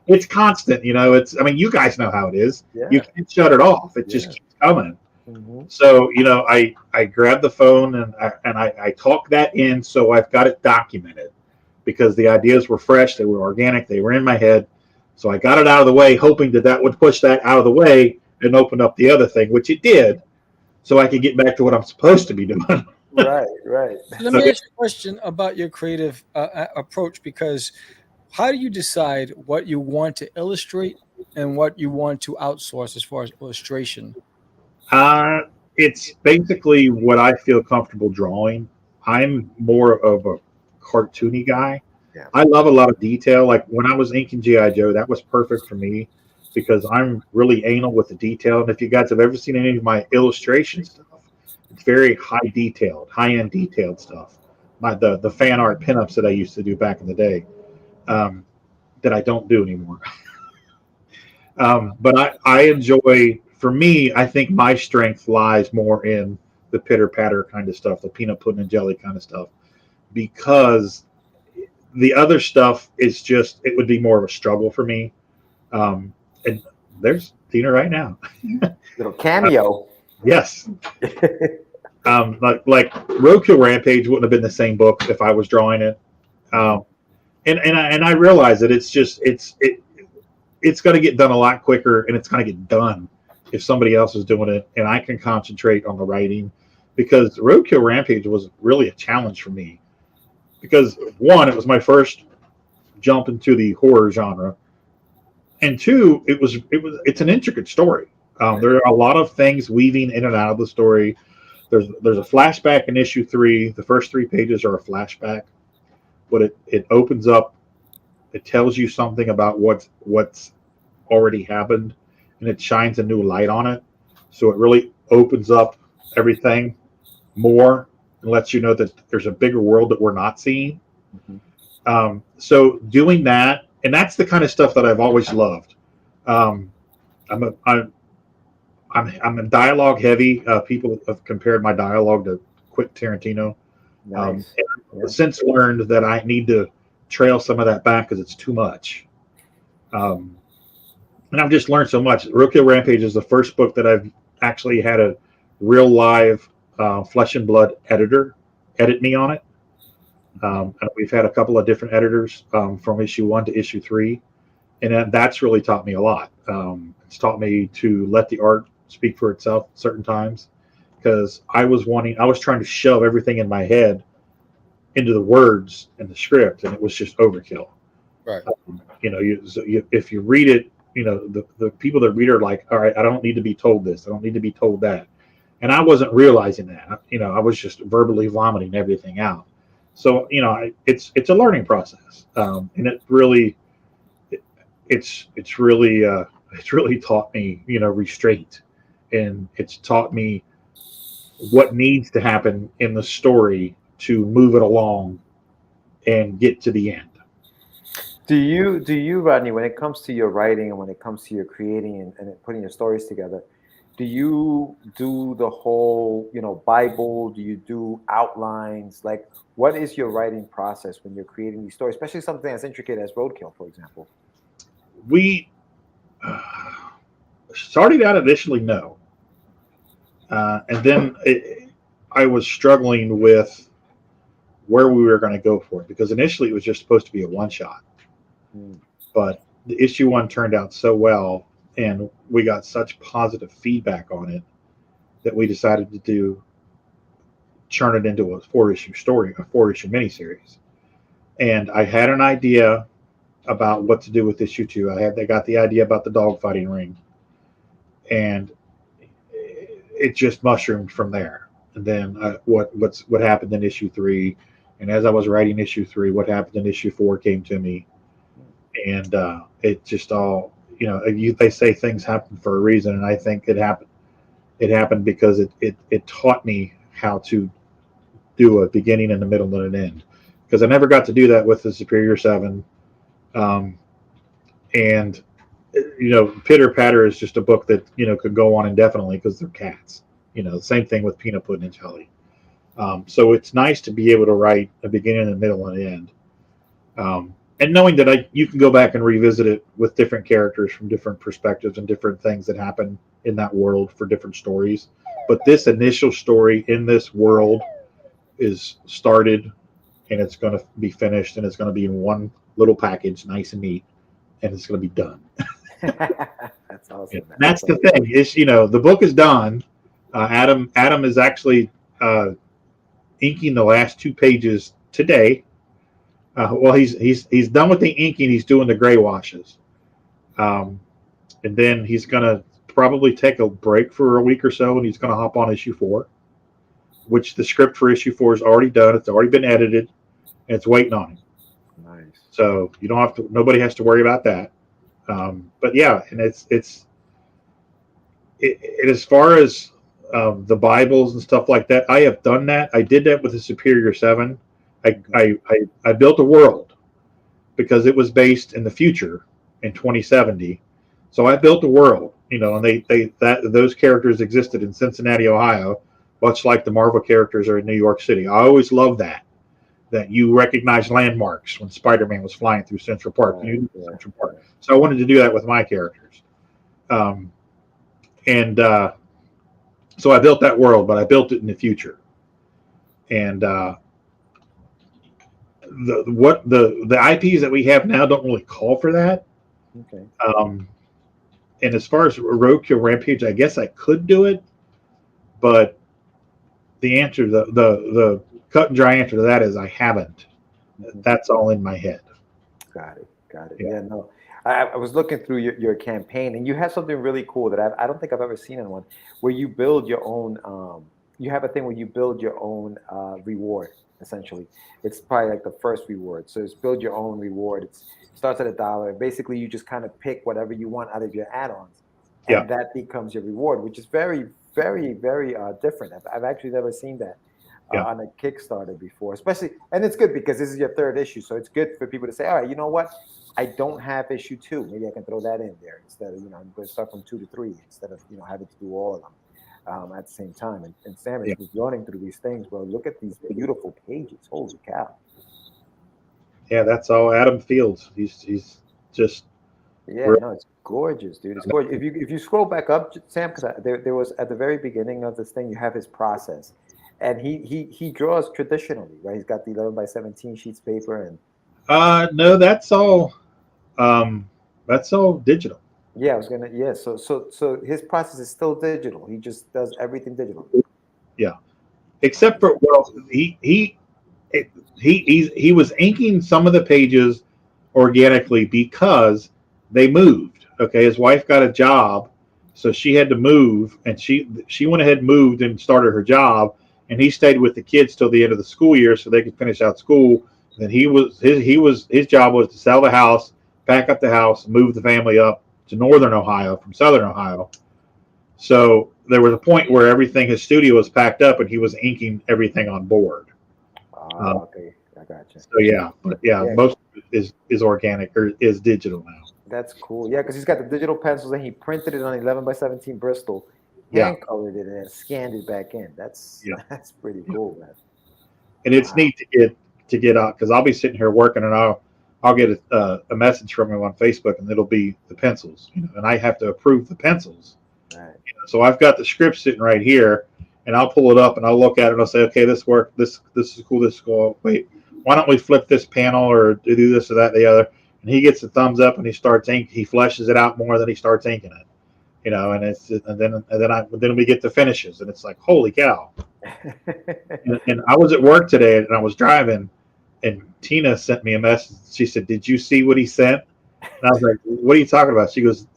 it's constant, you know. I mean, you guys know how it is. Yeah. You can't shut it off. It just keeps coming. Mm-hmm. So, you know, I grab the phone and I talk that in, so I've got it documented because the ideas were fresh, they were organic, they were in my head. So I got it out of the way, hoping that would push that out of the way and open up the other thing, which it did, so I could get back to what I'm supposed to be doing. Right. Let me ask you a question about your creative approach, because how do you decide what you want to illustrate and what you want to outsource as far as illustration? It's basically what I feel comfortable drawing. I'm more of a cartoony guy. Yeah. I love a lot of detail. Like when I was inking G.I. Joe, that was perfect for me because I'm really anal with the detail. And if you guys have ever seen any of my illustration stuff, it's very high-end detailed stuff. The fan art pinups that I used to do back in the day, that I don't do anymore. But I enjoy, for me, I think my strength lies more in the pitter-patter kind of stuff, the peanut pudding and jelly kind of stuff, because the other stuff is just, it would be more of a struggle for me. And there's Tina right now. Little cameo. Yes. Like Roadkill Rampage wouldn't have been the same book if I was drawing it. And I realize that it's going to get done a lot quicker, and it's going to get done if somebody else is doing it, and I can concentrate on the writing, because Roadkill Rampage was really a challenge for me, because one, it was my first jump into the horror genre, and two, it's an intricate story. There are a lot of things weaving in and out of the story. There's a flashback in issue 3. The first 3 pages are a flashback, but it opens up. It tells you something about what's already happened, and it shines a new light on it. So it really opens up everything more and lets you know that there's a bigger world that we're not seeing. So doing that, and that's the kind of stuff that I've always loved. I'm dialogue heavy. People have compared my dialogue to Quentin Tarantino. Nice. I've since learned that I need to trail some of that back because it's too much. And I've just learned so much. Roadkill Rampage is the first book that I've actually had a real live flesh and blood editor edit me on it. And we've had a couple of different editors from issue 1 to issue 3. And that's really taught me a lot. It's taught me to let the art speak for itself certain times, because I was trying to shove everything in my head into the words and the script, and it was just overkill. Right. If you read it, the people that read are like, all right, I don't need to be told this. I don't need to be told that. And I wasn't realizing that. I was just verbally vomiting everything out. So, it's a learning process. And it really, it's really taught me, restraint. And it's taught me what needs to happen in the story to move it along and get to the end. Do you, Rodney, when it comes to your writing and when it comes to your creating and putting your stories together, do you do the whole, Bible? Do you do outlines? Like, what is your writing process when you're creating these stories, especially something as intricate as Roadkill, for example? We started out initially, no. And then I was struggling with where we were going to go for it, because initially it was just supposed to be a one-shot. But the issue 1 turned out so well, and we got such positive feedback on it, that we decided to churn it into a 4-issue story, a 4-issue miniseries. And I had an idea about what to do with issue 2. I got the idea about the dogfighting ring, and it just mushroomed from there. And then what happened in issue 3, and as I was writing issue 3, what happened in issue 4 came to me, and it just all, they say things happen for a reason, and I think it happened. It happened because it taught me how to do a beginning and a middle and an end, because I never got to do that with the Superior 7. And Pitter Patter is just a book that could go on indefinitely because they're cats. The same thing with Peanut Pudding and Jelly. So it's nice to be able to write a beginning, a middle, and an end. And knowing that you can go back and revisit it with different characters from different perspectives and different things that happen in that world for different stories. But this initial story in this world is started, and it's going to be finished, and it's going to be in one little package, nice and neat, and it's going to be done. That's awesome. That's the thing is, the book is done. Adam is actually inking the last 2 pages today. Well, he's done with the inking. He's doing the gray washes, and then he's gonna probably take a break for a week or so, and he's gonna hop on issue 4, which the script for issue 4 is already done. It's already been edited, and it's waiting on him. Nice. So you don't have to. Nobody has to worry about that. But yeah, and it's as far as the Bibles and stuff like that, I have done that. I did that with the Superior 7. I built a world because it was based in the future in 2070. So I built a world, and those characters existed in Cincinnati, Ohio, much like the Marvel characters are in New York City. I always loved that. that you recognize landmarks when Spider-Man was flying through Central Park. Central Park. So I wanted to do that with my characters. So I built that world, but I built it in the future. And the IPs that we have now don't really call for that. Okay. And as far as Roadkill Rampage, I guess I could do it, but the answer, the cut and dry answer to that is I haven't. That's all in my head. Got it. Yeah, no. I was looking through your campaign, and you have something really cool that I don't think I've ever seen in one, where you build your own. You have a thing where you build your own reward. Essentially, it's probably like the first reward. So it's build your own reward. It starts at $1. Basically, you just kind of pick whatever you want out of your add-ons, and that becomes your reward, which is very, very, very different. I've actually never seen that on a Kickstarter before, especially, and it's good because this is your third issue, so it's good for people to say, all right, you know what? I don't have issue 2. Maybe I can throw that in there instead of, I'm going to start from 2 to 3 instead of, having to do all of them at the same time. And Sam is just running through these things, bro. Look at these beautiful pages. Holy cow. Yeah, that's all Adam Fields. He's just. Yeah, no, it's gorgeous, dude. It's gorgeous. If you scroll back up, Sam, because there was at the very beginning of this thing, you have his process. And he draws traditionally, right? He's got the 11 by 17 sheets of paper and. No, that's all digital. Yeah, I was gonna. Yeah, so his process is still digital. He just does everything digital. Yeah, except for he was inking some of the pages organically because they moved. Okay, his wife got a job, so she had to move, and she went ahead and moved and started her job, and he stayed with the kids till the end of the school year so they could finish out school. And his job was to sell the house, pack up the house, move the family up to northern Ohio from southern Ohio. So there was a point where everything, his studio was packed up, and he was inking everything on board. Okay, I got you. So most of it is organic or is digital now. That's cool. Yeah, because he's got the digital pencils, and he printed it on 11 by 17 Bristol, hand colored it, and scanned it back in. That's pretty cool, man. And it's neat to get out, because I'll be sitting here working, and I'll get a message from him on Facebook, and it'll be the pencils, and I have to approve the pencils. Right. So I've got the script sitting right here, and I'll pull it up and I'll look at it and I'll say, okay, this worked. This is cool. This is cool. Wait, why don't we flip this panel or do this or that, the other? And he gets a thumbs up and he starts ink. He fleshes it out more than he starts inking it, and then we get the finishes, and it's like, holy cow. and I was at work today, and I was driving, and Tina sent me a message. She said, did you see what he sent? And I was like, what are you talking about? She goes,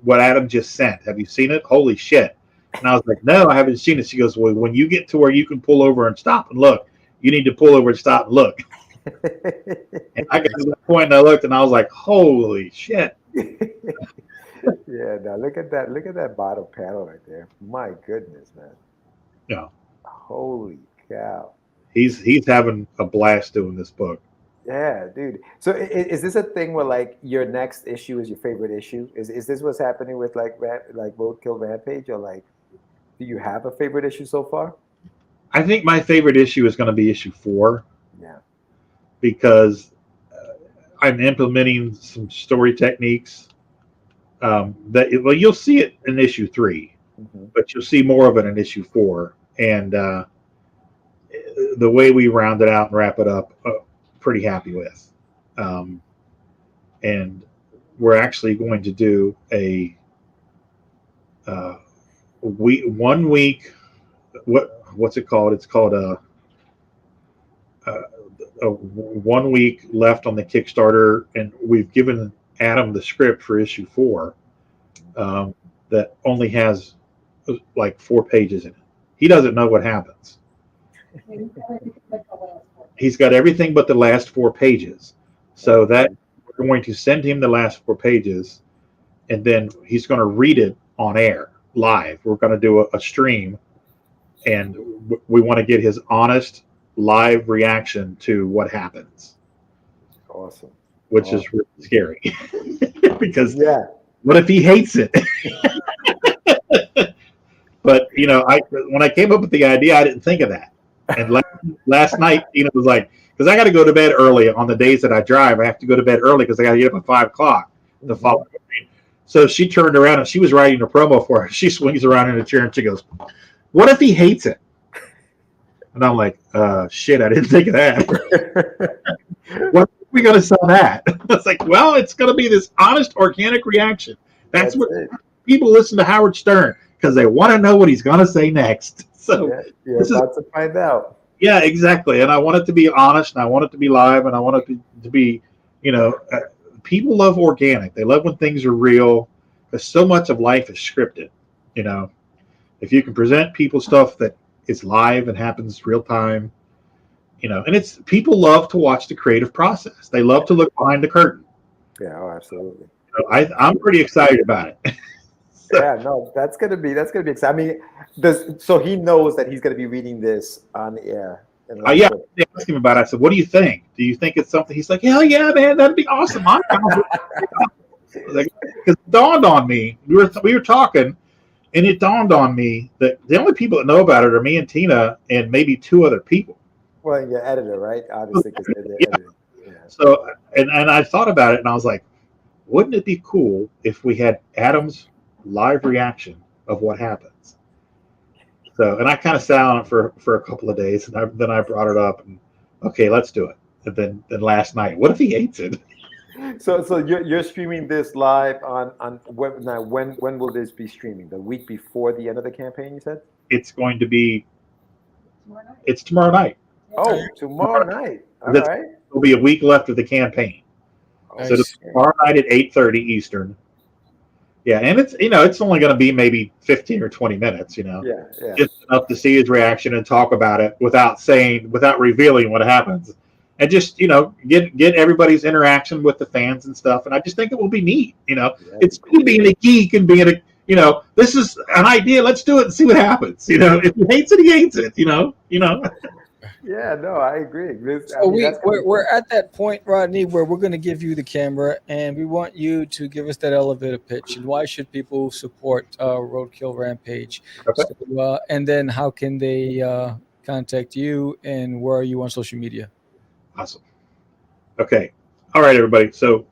what Adam just sent. Have you seen it? Holy shit. And I was like, no, I haven't seen it. She goes, well, when you get to where you can pull over and stop and look, you need to pull over and stop and look. And I got to that point, and I looked, and I was like, holy shit. Yeah, now look at that bottom panel right there. My goodness, man. Yeah. Holy cow. He's having a blast doing this book. Yeah, dude. So is this a thing where like your next issue is your favorite issue? Is this what's happening with like Roadkill Rampage, or like do you have a favorite issue so far? I think my favorite issue is going to be issue 4. Yeah. Because I'm implementing some story techniques you'll see it in issue 3, but you'll see more of it in issue 4. And the way we round it out and wrap it up, pretty happy with. And we're actually going to do a 1 week. What's it called? It's called a 1 week left on the Kickstarter, and we've given Adam the script for issue 4 that only has like 4 pages in it. He doesn't know what happens. He's got everything but the last 4 pages. So that we're going to send him the last 4 pages, and then he's going to read it on air live. We're going to do a stream, and we want to get his honest live reaction to what happens. Awesome. Which is really scary. Because what if he hates it? But when I came up with the idea, I didn't think of that. And last night, Tina was like, because I got to go to bed early on the days that I drive. I have to go to bed early because I got to get up at 5 o'clock the following morning. So she turned around and she was writing a promo for her. She swings around in a chair and she goes, "What if he hates it?" And I'm like, shit, I didn't think of that. What are we going to sell that? It's like, well, it's going to be this honest, organic reaction. That's what people listen to Howard Stern, because they want to know what he's going to say next. So you're about to find out. Yeah, exactly. And I want it to be honest, and I want it to be live, and I want it to be, people love organic. They love when things are real, because so much of life is scripted. If you can present people stuff that is live and happens real time, and it's people love to watch the creative process. They love to look behind the curtain. Yeah, absolutely. I'm pretty excited about it. Yeah, no, that's gonna be exciting. I mean, so he knows that he's gonna be reading this on the air. Yeah, I asked him about it. I said, "What do you think? Do you think it's something?" He's like, "Hell yeah, man, that'd be awesome." Because it dawned on me, we were talking, and it dawned on me that the only people that know about it are me and Tina, and maybe 2 other people. Well, your editor, right? Obviously, because they're the editor. Yeah. So, and I thought about it, and I was like, wouldn't it be cool if we had Adam's live reaction of what happens? So, and I kind of sat on it for a couple of days, and then I brought it up, and okay, let's do it. And then last night, what if he hates it? So you're streaming this live on when will this be streaming? The week before the end of the campaign, you said? It's going to be. It's tomorrow night. Oh, tomorrow night. All right. It'll be a week left of the campaign. So tomorrow night at 8:30 Eastern. Yeah, and it's only going to be maybe 15 or 20 minutes. Yeah. Just enough to see his reaction and talk about it without revealing what happens, and just get everybody's interaction with the fans and stuff. And I just think it will be neat. It's being a geek and being a this is an idea. Let's do it and see what happens. If he hates it, he hates it. Yeah, no, I agree. We're at that point, Rodney, where we're going to give you the camera, and we want you to give us that elevator pitch. And why should people support Roadkill Rampage? Okay. So, and then how can they contact you, and where are you on social media? Awesome. Okay. All right, everybody. So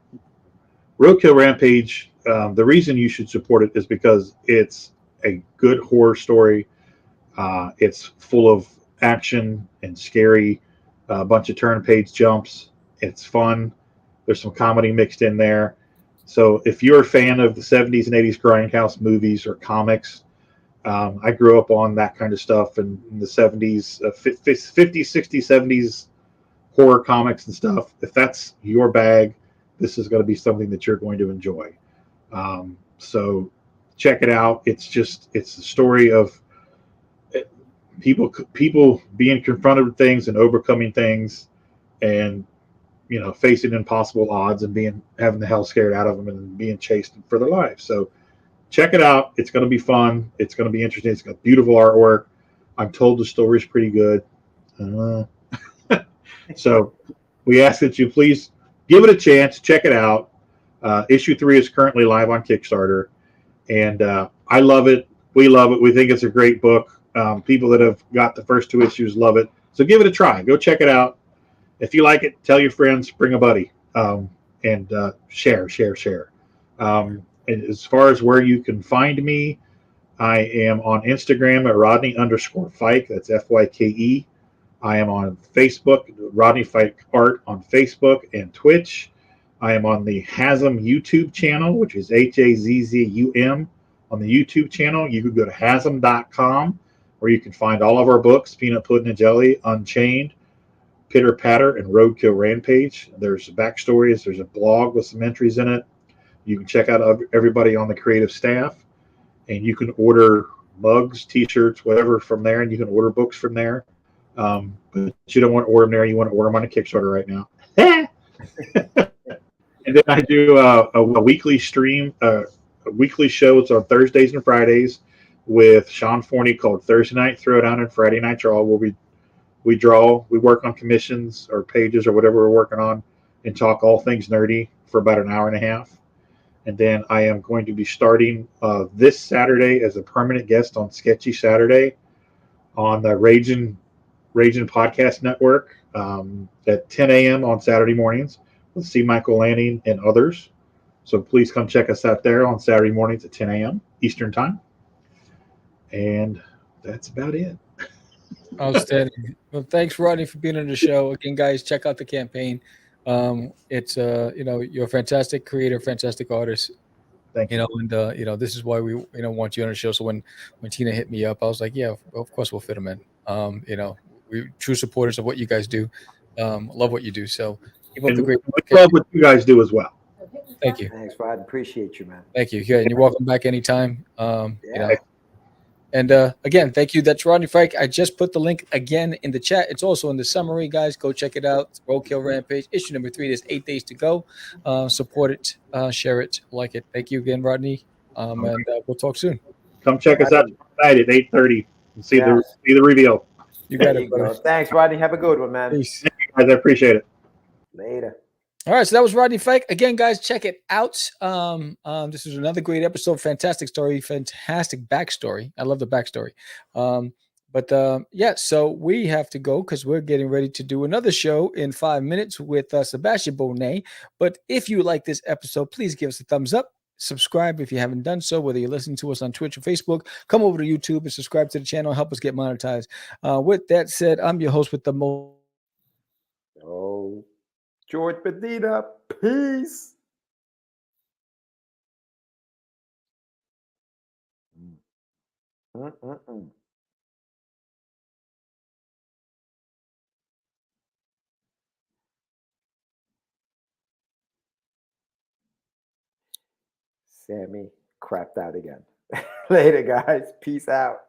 Roadkill Rampage, the reason you should support it is because it's a good horror story. It's full of action and scary, a bunch of turn page jumps. It's fun. There's some comedy mixed in there. So if you're a fan of the 70s and 80s grindhouse movies or comics, I grew up on that kind of stuff in the 70s, 50s, 60s, 70s horror comics and stuff. If that's your bag, this is going to be something that you're going to enjoy. So check it out. It's a story of people being confronted with things and overcoming things, and facing impossible odds and having the hell scared out of them and being chased for their lives. So check it out. It's going to be fun. It's going to be interesting. It's got beautiful artwork. I'm told the story's pretty good. So we ask that you please give it a chance. Check it out. Issue 3 is currently live on Kickstarter, and I love it. We love it. We think it's a great book. People that have got the first 2 issues love it. So give it a try. Go check it out. If you like it, tell your friends, bring a buddy, and share. And as far as where you can find me, I am on Instagram at Rodney_Fyke. That's Fyke. I am on Facebook, Rodney Fyke Art on Facebook and Twitch. I am on the Hazm YouTube channel, which is HAZZUM on the YouTube channel. You can go to Hazm.com, where you can find all of our books, Peanut Pudding and Jelly, Unchained, Pitter Patter, and Roadkill Rampage. There's backstories. There's a blog with some entries in it. You can check out everybody on the creative staff, and you can order mugs, T-shirts, whatever from there, and you can order books from there. But you don't want to order them there. You want to order them on a Kickstarter right now. And then I do a weekly stream, weekly shows on Thursdays and Fridays with Sean Forney called Thursday Night Throwdown and Friday Night Draw, where we work on commissions or pages or whatever we're working on and talk all things nerdy for about an hour and a half. And then I am going to be starting this Saturday as a permanent guest on Sketchy Saturday on the Raging Raging Podcast Network at 10 a.m. on Saturday mornings with C. Michael Lanning and others. So please come check us out there on Saturday mornings at 10 a.m. Eastern Time. And that's about it. Outstanding. Well, thanks, Rodney, for being on the show. Again, guys, check out the campaign. It's you're a fantastic creator, fantastic artist. Thank you. And this is why we want you on the show. So when Tina hit me up, I was like, yeah, of course we'll fit him in. We true supporters of what you guys do. Love what you do. So keep up the great work. We love what you guys do as well. Thank you. Thanks, Rod. Appreciate you, man. Thank you. Yeah, and you're welcome back anytime. And again, thank you. That's Rodney Fyke. I just put the link again in the chat. It's also in the summary, guys. Go check it out. Roadkill Rampage, issue number 3. There's 8 days to go. Support it, share it, like it. Thank you again, Rodney. And we'll talk soon. Come check us out tonight at 8:30 and see the reveal. You got it, brother. Thanks, Rodney. Have a good one, man. Peace. Thank you, guys. I appreciate it. Later. All right, so that was Rodney Fyke. Again, guys, check it out. This is another great episode. Fantastic story, fantastic backstory. I love the backstory. So we have to go because we're getting ready to do another show in 5 minutes with Sebastian Bonet. But if you like this episode, please give us a thumbs up. Subscribe if you haven't done so, whether you're listening to us on Twitch or Facebook. Come over to YouTube and subscribe to the channel. Help us get monetized. With that said, I'm your host with the most. George Medina, peace. Sammy crapped out again. Later, guys. Peace out.